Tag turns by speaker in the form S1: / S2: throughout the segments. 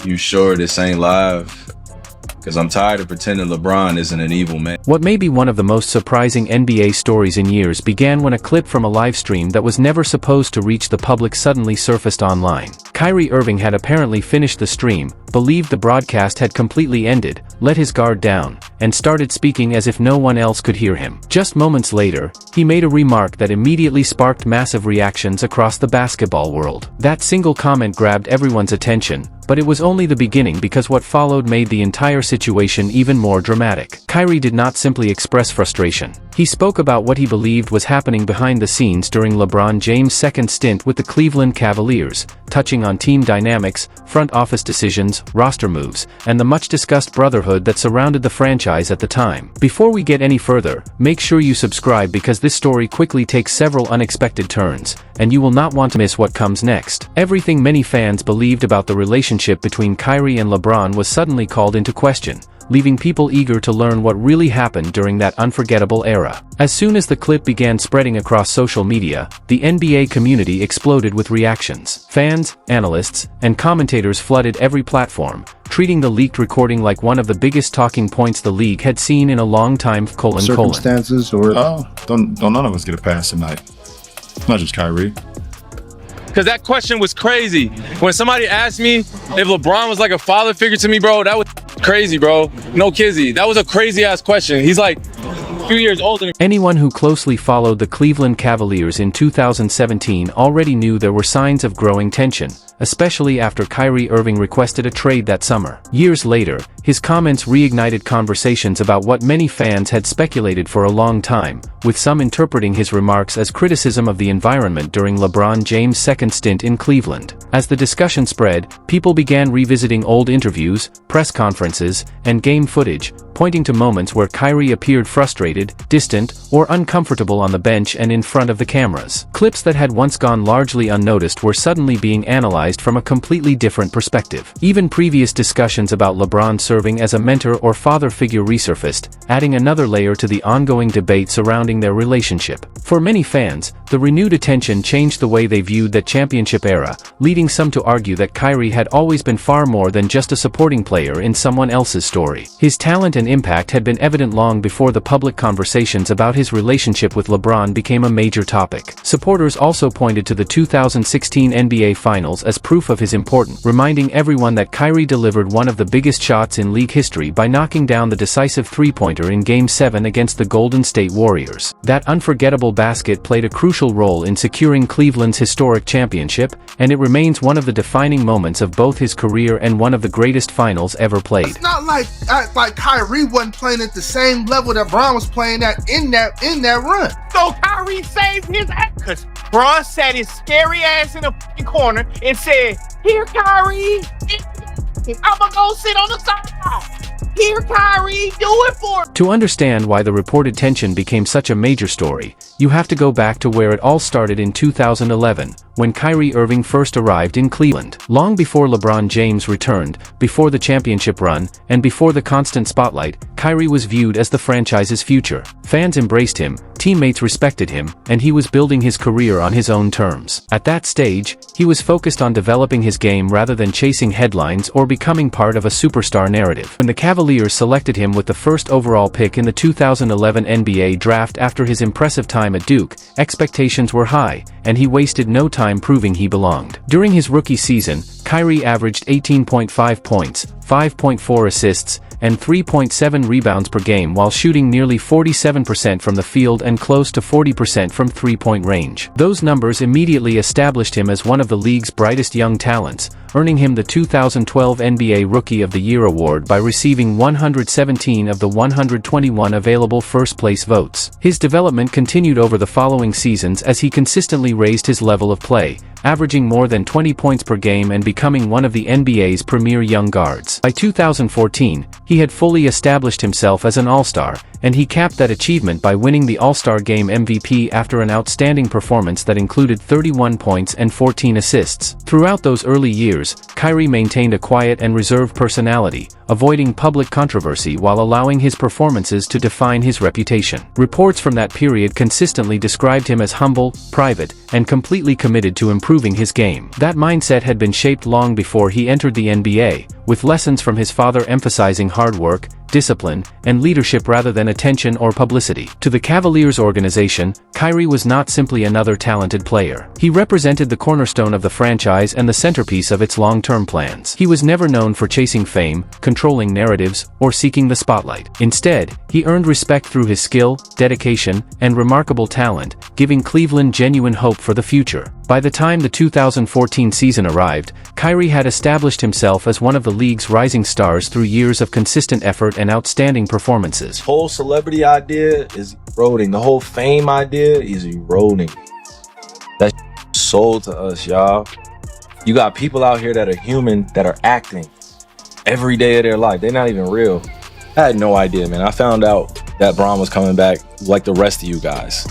S1: You sure this ain't live? Because I'm tired of pretending LeBron isn't an evil man.
S2: What may be one of the most surprising NBA stories in years began when a clip from a live stream that was never supposed to reach the public suddenly surfaced online. Kyrie Irving had apparently finished the stream, believed the broadcast had completely ended, let his guard down, and started speaking as if no one else could hear him. Just moments later, he made a remark that immediately sparked massive reactions across the basketball world. That single comment grabbed everyone's attention, but it was only the beginning because what followed made the entire situation even more dramatic. Kyrie did not simply express frustration. He spoke about what he believed was happening behind the scenes during LeBron James' second stint with the Cleveland Cavaliers, touching on team dynamics, front office decisions, roster moves, and the much-discussed brotherhood that surrounded the franchise at the time. Before we get any further, make sure you subscribe because this story quickly takes several unexpected turns, and you will not want to miss what comes next. Everything many fans believed about the relationship between Kyrie and LeBron was suddenly called into question, leaving people eager to learn what really happened during that unforgettable era. As soon as the clip began spreading across social media, the NBA community exploded with reactions. Fans, analysts, and commentators flooded every platform, treating the leaked recording like one of the biggest talking points the league had seen in a long time.
S3: Circumstances or
S4: don't none of us get a pass tonight. Not just Kyrie.
S5: Because that question was crazy. When somebody asked me if LeBron was like a father figure to me, bro, that was crazy, bro. No kizzy. That was a crazy ass question. He's like a few years older than me.
S2: Anyone who closely followed the Cleveland Cavaliers in 2017 already knew there were signs of growing tension, especially after Kyrie Irving requested a trade that summer. Years later, his comments reignited conversations about what many fans had speculated for a long time, with some interpreting his remarks as criticism of the environment during LeBron James' second stint in Cleveland. As the discussion spread, people began revisiting old interviews, press conferences, and game footage, pointing to moments where Kyrie appeared frustrated, distant, or uncomfortable on the bench and in front of the cameras. Clips that had once gone largely unnoticed were suddenly being analyzed from a completely different perspective. Even previous discussions about LeBron serving as a mentor or father figure resurfaced, adding another layer to the ongoing debate surrounding their relationship. For many fans, the renewed attention changed the way they viewed that championship era, leading some to argue that Kyrie had always been far more than just a supporting player in someone else's story. His talent and impact had been evident long before the public conversations about his relationship with LeBron became a major topic. Supporters also pointed to the 2016 NBA Finals as proof of his importance, reminding everyone that Kyrie delivered one of the biggest shots in league history by knocking down the decisive three-pointer in Game 7 against the Golden State Warriors. That unforgettable basket played a crucial role in securing Cleveland's historic championship, and it remains one of the defining moments of both his career and one of the greatest finals ever played.
S6: It's not like Kyrie wasn't playing at the same level that Bron was playing at in that run.
S7: So Kyrie saved his ass because Bron sat his scary ass in the corner and said, "Here, Kyrie, I'ma go sit on the side. Here, Kyrie, do it for me."
S2: To understand why the reported tension became such a major story, you have to go back to where it all started in 2011, when Kyrie Irving first arrived in Cleveland. Long before LeBron James returned, before the championship run, and before the constant spotlight, Kyrie was viewed as the franchise's future. Fans embraced him, teammates respected him, and he was building his career on his own terms. At that stage, he was focused on developing his game rather than chasing headlines or becoming part of a superstar narrative. When the Cavaliers selected him with the first overall pick in the 2011 NBA draft after his impressive time at Duke, expectations were high, and he wasted no time proving he belonged. During his rookie season, Kyrie averaged 18.5 points, 5.4 assists, and 3.7 rebounds per game while shooting nearly 47% from the field and close to 40% from three-point range. Those numbers immediately established him as one of the league's brightest young talents, earning him the 2012 NBA Rookie of the Year award by receiving 117 of the 121 available first-place votes. His development continued over the following seasons as he consistently raised his level of play, averaging more than 20 points per game and becoming one of the NBA's premier young guards. By 2014, he had fully established himself as an all-star, and he capped that achievement by winning the All-Star Game MVP after an outstanding performance that included 31 points and 14 assists. Throughout those early years, Kyrie maintained a quiet and reserved personality, avoiding public controversy while allowing his performances to define his reputation. Reports from that period consistently described him as humble, private, and completely committed to improving his game. That mindset had been shaped long before he entered the NBA, with lessons from his father emphasizing hard work, discipline, and leadership rather than attention or publicity. To the Cavaliers organization, Kyrie was not simply another talented player. He represented the cornerstone of the franchise and the centerpiece of its long-term plans. He was never known for chasing fame, controlling narratives, or seeking the spotlight. Instead, he earned respect through his skill, dedication, and remarkable talent, giving Cleveland genuine hope for the future. By the time the 2014 season arrived, Kyrie had established himself as one of the league's rising stars through years of consistent effort and outstanding performances.
S1: The whole celebrity idea is eroding. The whole fame idea is eroding. That's sold to us, y'all. You got people out here that are human, that are acting every day of their life. They're not even real. I had no idea, man. I found out that Bron was coming back like the rest of you guys.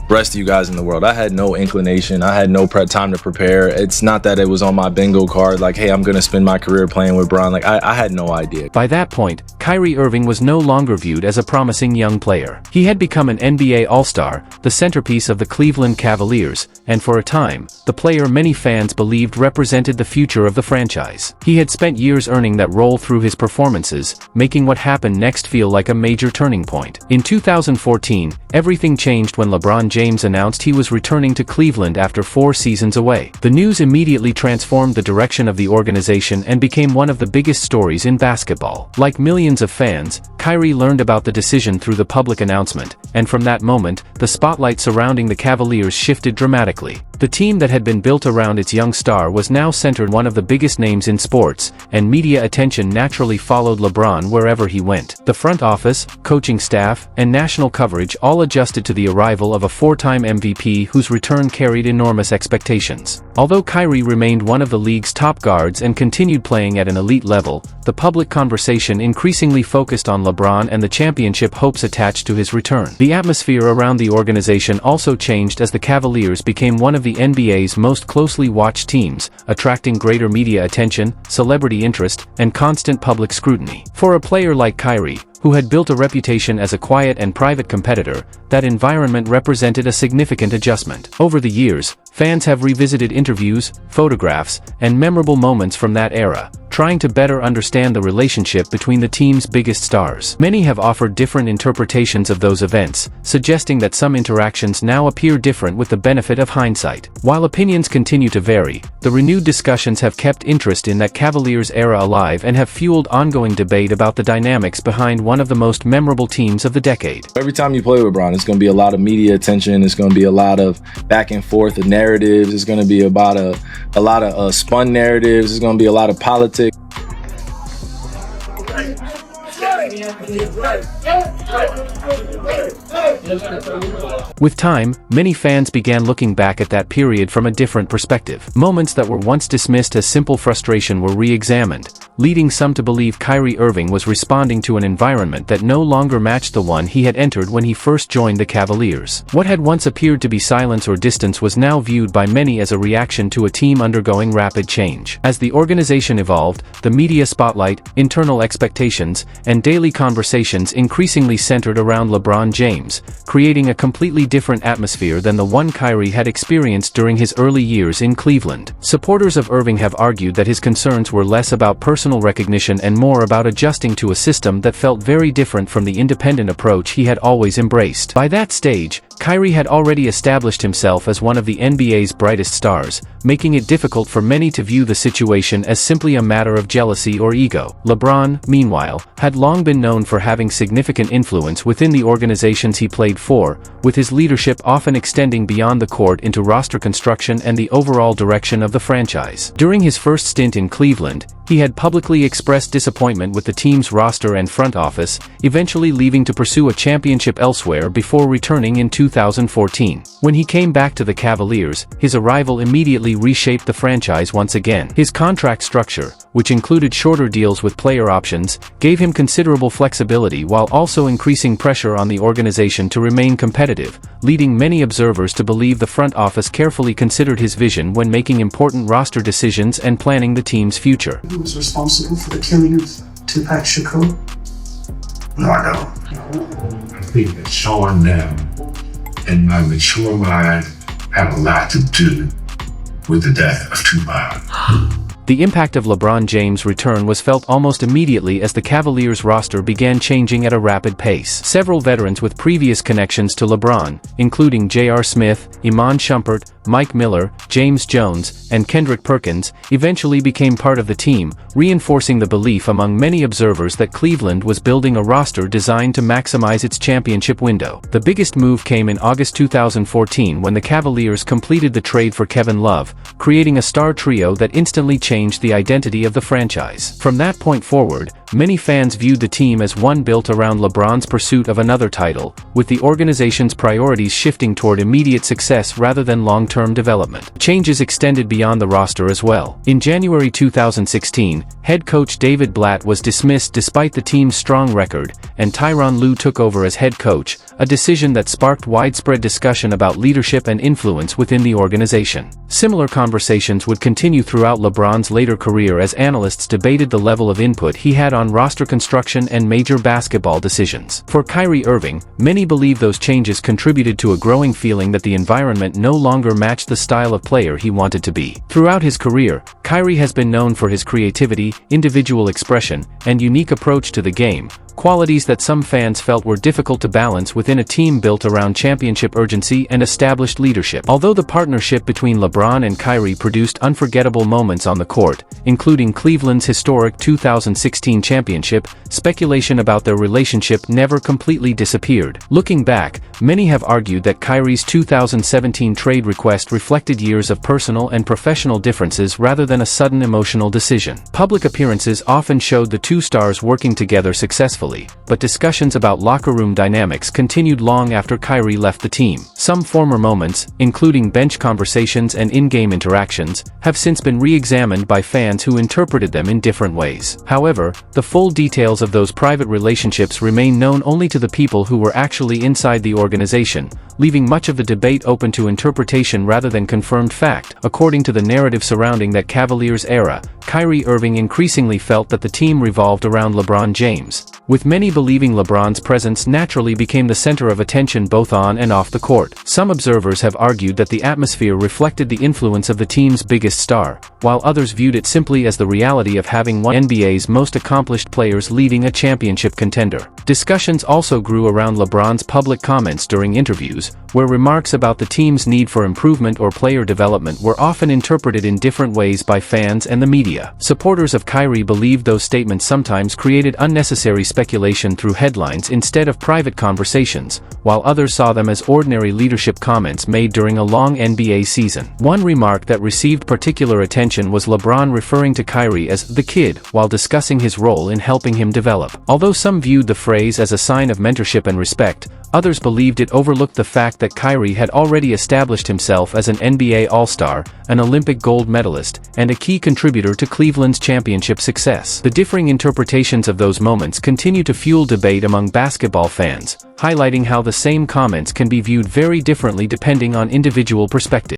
S1: Rest of you guys in the world. I had no inclination. I had no time to prepare. It's not that it was on my bingo card like, hey, I'm gonna spend my career playing with Bron. Like, I had no idea.
S2: By that point, Kyrie Irving was no longer viewed as a promising young player. He had become an NBA All-Star, the centerpiece of the Cleveland Cavaliers, and for a time, the player many fans believed represented the future of the franchise. He had spent years earning that role through his performances, making what happened next feel like a major turning point. In 2014, everything changed when LeBron James announced he was returning to Cleveland after 4 seasons away. The news immediately transformed the direction of the organization and became one of the biggest stories in basketball. Like millions of fans, Kyrie learned about the decision through the public announcement, and from that moment, the spotlight surrounding the Cavaliers shifted dramatically. The team that had been built around its young star was now centered one of the biggest names in sports, and media attention naturally followed LeBron wherever he went. The front office, coaching staff, and national coverage all adjusted to the arrival of a 4-time MVP whose return carried enormous expectations. Although Kyrie remained one of the league's top guards and continued playing at an elite level, the public conversation increasingly focused on LeBron and the championship hopes attached to his return. The atmosphere around the organization also changed as the Cavaliers became one of the NBA's most closely watched teams, attracting greater media attention, celebrity interest, and constant public scrutiny. For a player like Kyrie, who had built a reputation as a quiet and private competitor, that environment represented a significant adjustment. Over the years, fans have revisited interviews, photographs, and memorable moments from that era, trying to better understand the relationship between the team's biggest stars. Many have offered different interpretations of those events, suggesting that some interactions now appear different with the benefit of hindsight. While opinions continue to vary, the renewed discussions have kept interest in that Cavaliers era alive and have fueled ongoing debate about the dynamics behind one of the most memorable teams of the decade.
S1: Every time you play with Bron, it's going to be a lot of media attention. It's going to be a lot of back and forth of narratives. It's going to be about a lot of spun narratives. It's going to be a lot of politics.
S2: With time, many fans began looking back at that period from a different perspective. Moments that were once dismissed as simple frustration were re-examined, leading some to believe Kyrie Irving was responding to an environment that no longer matched the one he had entered when he first joined the Cavaliers. What had once appeared to be silence or distance was now viewed by many as a reaction to a team undergoing rapid change. As the organization evolved, the media spotlight, internal expectations, and daily conversations increasingly centered around LeBron James, creating a completely different atmosphere than the one Kyrie had experienced during his early years in Cleveland. Supporters of Irving have argued that his concerns were less about personal recognition and more about adjusting to a system that felt very different from the independent approach he had always embraced. By that stage, Kyrie had already established himself as one of the NBA's brightest stars, making it difficult for many to view the situation as simply a matter of jealousy or ego. LeBron, meanwhile, had long been known for having significant influence within the organizations he played for, with his leadership often extending beyond the court into roster construction and the overall direction of the franchise. During his first stint in Cleveland, he had publicly expressed disappointment with the team's roster and front office, eventually leaving to pursue a championship elsewhere before returning in 2014. When he came back to the Cavaliers, his arrival immediately reshaped the franchise once again. His contract structure, which included shorter deals with player options, gave him considerable flexibility while also increasing pressure on the organization to remain competitive, leading many observers to believe the front office carefully considered his vision when making important roster decisions and planning the team's future.
S8: Who was responsible for the killing of Tupac Shakur?
S9: No, I don't. I think that showing them in my mature mind had a lot to do with the death of Tupac.
S2: The impact of LeBron James' return was felt almost immediately as the Cavaliers' roster began changing at a rapid pace. Several veterans with previous connections to LeBron, including J.R. Smith, Iman Shumpert, Mike Miller, James Jones, and Kendrick Perkins, eventually became part of the team, reinforcing the belief among many observers that Cleveland was building a roster designed to maximize its championship window. The biggest move came in August 2014 when the Cavaliers completed the trade for Kevin Love, creating a star trio that instantly changed the identity of the franchise. From that point forward, many fans viewed the team as one built around LeBron's pursuit of another title, with the organization's priorities shifting toward immediate success rather than long-term development. Changes extended beyond the roster as well. In January 2016, head coach David Blatt was dismissed despite the team's strong record, and Tyronn Lue took over as head coach, a decision that sparked widespread discussion about leadership and influence within the organization. Similar conversations would continue throughout LeBron's later career as analysts debated the level of input he had on roster construction and major basketball decisions. For Kyrie Irving, many believe those changes contributed to a growing feeling that the environment no longer matched the style of player he wanted to be. Throughout his career, Kyrie has been known for his creativity, individual expression, and unique approach to the game, qualities that some fans felt were difficult to balance within a team built around championship urgency and established leadership. Although the partnership between LeBron and Kyrie produced unforgettable moments on the court, including Cleveland's historic 2016 championship, speculation about their relationship never completely disappeared. Looking back, many have argued that Kyrie's 2017 trade request reflected years of personal and professional differences rather than a sudden emotional decision. Public appearances often showed the two stars working together successfully, but discussions about locker room dynamics continued long after Kyrie left the team. Some former moments, including bench conversations and in-game interactions, have since been re-examined by fans who interpreted them in different ways. However, the full details of those private relationships remain known only to the people who were actually inside the organization, leaving much of the debate open to interpretation rather than confirmed fact. According to the narrative surrounding that Cavaliers era, Kyrie Irving increasingly felt that the team revolved around LeBron James, with many believing LeBron's presence naturally became the center of attention both on and off the court. Some observers have argued that the atmosphere reflected the influence of the team's biggest star, while others viewed it simply as the reality of having one of NBA's most accomplished players leading a championship contender. Discussions also grew around LeBron's public comments during interviews, where remarks about the team's need for improvement or player development were often interpreted in different ways by fans and the media. Supporters of Kyrie believed those statements sometimes created unnecessary speculation through headlines instead of private conversations, while others saw them as ordinary leadership comments made during a long NBA season. One remark that received particular attention was LeBron referring to Kyrie as the kid while discussing his role in helping him develop. Although some viewed the phrase as a sign of mentorship and respect, others believed it overlooked the fact that Kyrie had already established himself as an NBA All-Star, an Olympic gold medalist, and a key contributor to Cleveland's championship success. The differing interpretations of those moments continue to fuel debate among basketball fans, highlighting how the same comments can be viewed very differently depending on individual perspective.